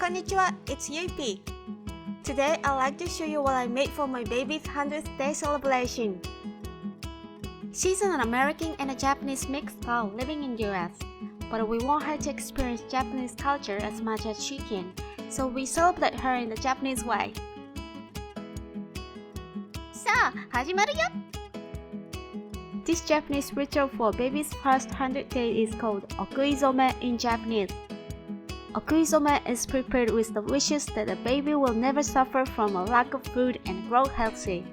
Konnichiwa, it's Yupi. Today I'd like to show you what I made for my baby's 100th day celebration. She's an American and a Japanese mixed doll living in US, but we want her to experience Japanese culture as much as she can, so we celebrate her in the Japanese way. さあ、始まるよ! This Japanese ritual for baby's first 100 days is called okuizome in Japanese. Okuizome is prepared with the wishes that the baby will never suffer from a lack of food and grow healthy.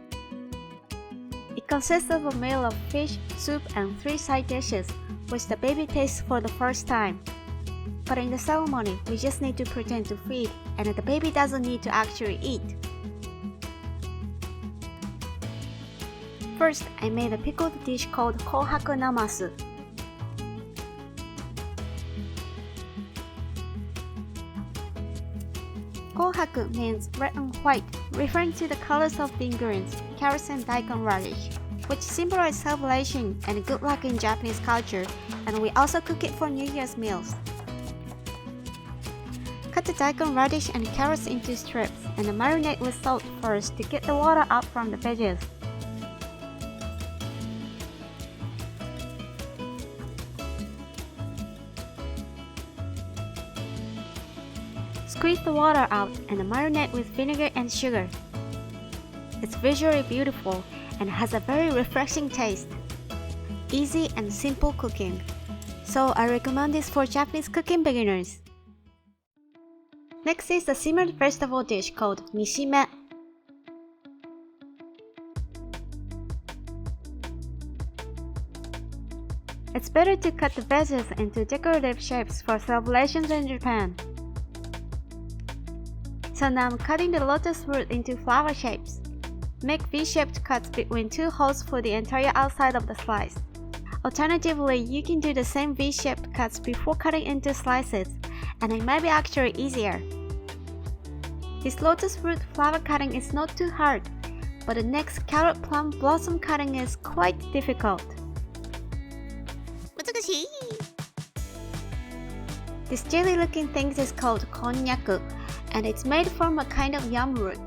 It consists of a meal of fish, soup, and 3 side dishes, which the baby tastes for the first time. But in the ceremony, we just need to pretend to feed, and the baby doesn't need to actually eat. First, I made a pickled dish called kohaku namasu. Kohaku means red and white, referring to the colors of the ingredients, carrots and daikon radish, which symbolize celebration and good luck in Japanese culture, and we also cook it for New Year's meals. Cut the daikon radish and carrots into strips and marinate with salt first to get the water out from the veggies. Squeeze the water out and marinate with vinegar and sugar. It's visually beautiful and has a very refreshing taste. Easy and simple cooking. So I recommend this for Japanese cooking beginners. Next is a simmered vegetable dish called mishime. It's better to cut the veggies into decorative shapes for celebrations in Japan. So now I'm cutting the lotus root into flower shapes. Make V-shaped cuts between 2 holes for the entire outside of the slice. Alternatively, you can do the same V-shaped cuts before cutting into slices, and it might be actually easier. This lotus root flower cutting is not too hard, but the next carrot plum blossom cutting is quite difficult. This jelly looking thing is called konnyaku, and it's made from a kind of yam root.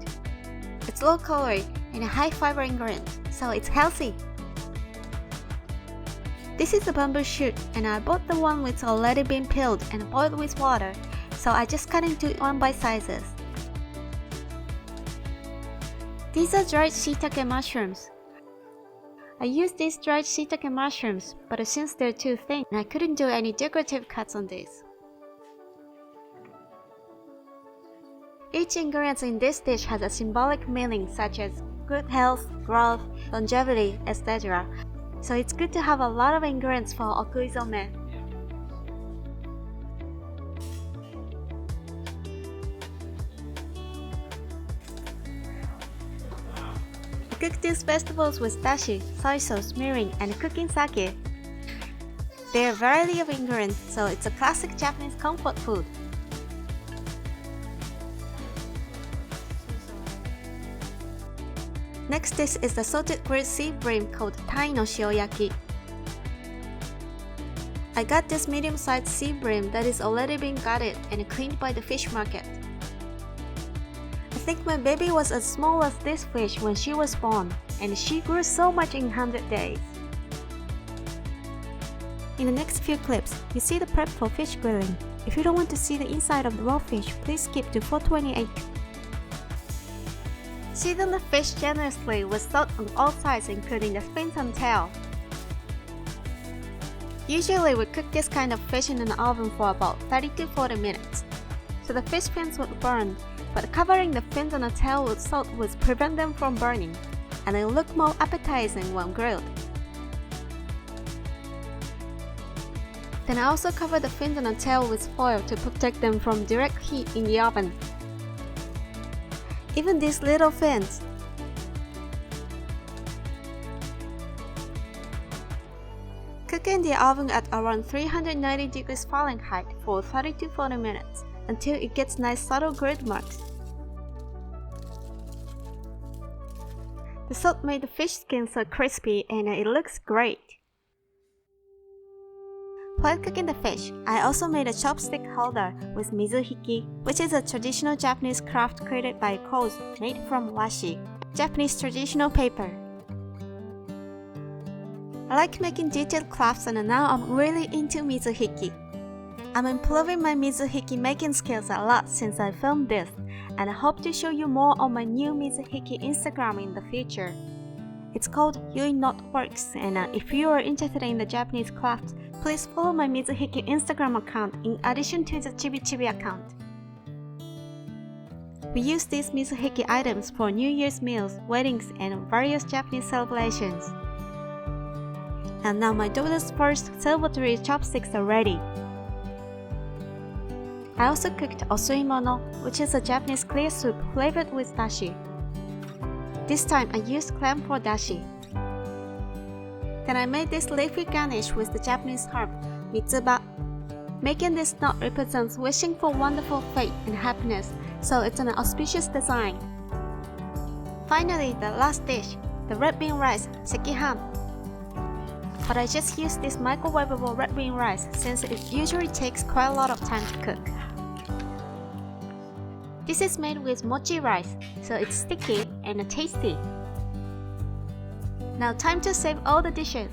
It's low calorie and a high fiber ingredient, so it's healthy. This is a bamboo shoot, and I bought the one which already been peeled and boiled with water, so I just cut into 1-bite sizes. These are dried shiitake mushrooms. I used these dried shiitake mushrooms, but since they're too thin, I couldn't do any decorative cuts on these. Each ingredient in this dish has a symbolic meaning such as good health, growth, longevity, etc. So it's good to have a lot of ingredients for okuizome. I cook these vegetables with dashi, soy sauce, mirin, and cooking sake. There are a variety of ingredients, so it's a classic Japanese comfort food. Next dish is the salted grilled sea bream called tai no shioyaki. I got this medium-sized sea bream that is already been gutted and cleaned by the fish market. I think my baby was as small as this fish when she was born, and she grew so much in 100 days. In the next few clips, you see the prep for fish grilling. If you don't want to see the inside of the raw fish, please skip to 428. Season the fish generously with salt on all sides, including the fins and tail. Usually we cook this kind of fish in an oven for about 30 to 40 minutes, so the fish fins would burn, but covering the fins and the tail with salt would prevent them from burning, and it'll look more appetizing when grilled. Then I also cover the fins and the tail with foil to protect them from direct heat in the oven. Even these little fins. Cook in the oven at around 390 degrees Fahrenheit for 30 to 40 minutes until it gets nice subtle grit marks. The salt made the fish skin so crispy and it looks great. While cooking the fish, I also made a chopstick holder with mizuhiki, which is a traditional Japanese craft created by Koz made from washi, Japanese traditional paper. I like making detailed crafts and now I'm really into mizuhiki. I'm improving my mizuhiki making skills a lot since I filmed this, and I hope to show you more on my new mizuhiki Instagram in the future. It's called Yui Not Works, and if you are interested in the Japanese craft, please follow my mizuhiki Instagram account in addition to the Chibi Chibi account. We use these mizuhiki items for New Year's meals, weddings, and various Japanese celebrations. And now my daughter's first celebratory chopsticks are ready. I also cooked osuimono, which is a Japanese clear soup flavored with dashi. This time I used clam for dashi. Then I made this leafy garnish with the Japanese herb, mitsuba. Making this knot represents wishing for wonderful fate and happiness, so it's an auspicious design. Finally, the last dish, the red bean rice, sekihan. But I just used this microwavable red bean rice since it usually takes quite a lot of time to cook. This is made with mochi rice, so it's sticky and tasty. Now time to save all the dishes.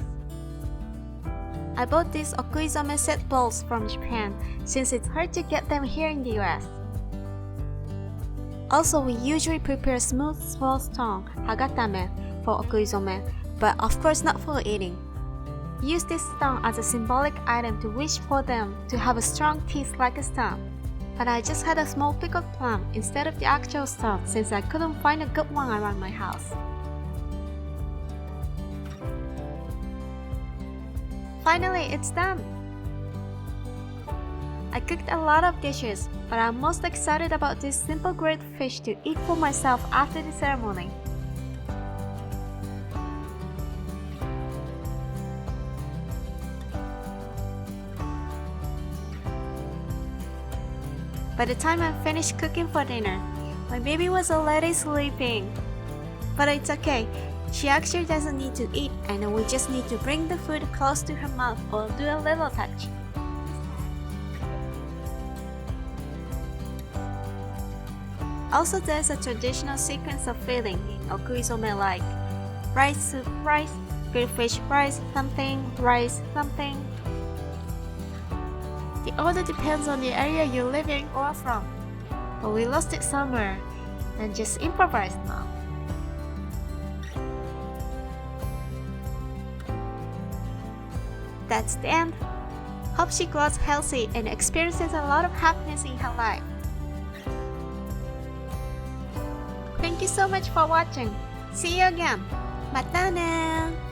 I bought these okuizome set bowls from Japan since it's hard to get them here in the US. Also, we usually prepare smooth small stone, hagatame, for okuizome, but of course not for eating. Use this stone as a symbolic item to wish for them to have a strong teeth like a stone. But I just had a small pickled plum instead of the actual stone since I couldn't find a good one around my house. Finally, it's done! I cooked a lot of dishes, but I'm most excited about this simple grilled fish to eat for myself after the ceremony. By the time I finished cooking for dinner, my baby was already sleeping. But it's okay, she actually doesn't need to eat and we just need to bring the food close to her mouth or do a little touch. Also, there's a traditional sequence of filling in okuizome like rice soup rice, grilled fish rice something, rice something. The order depends on the area you're living or from, but we lost it somewhere and just improvised now. That's the end. Hope she grows healthy and experiences a lot of happiness in her life. Thank you so much for watching. See you again. またね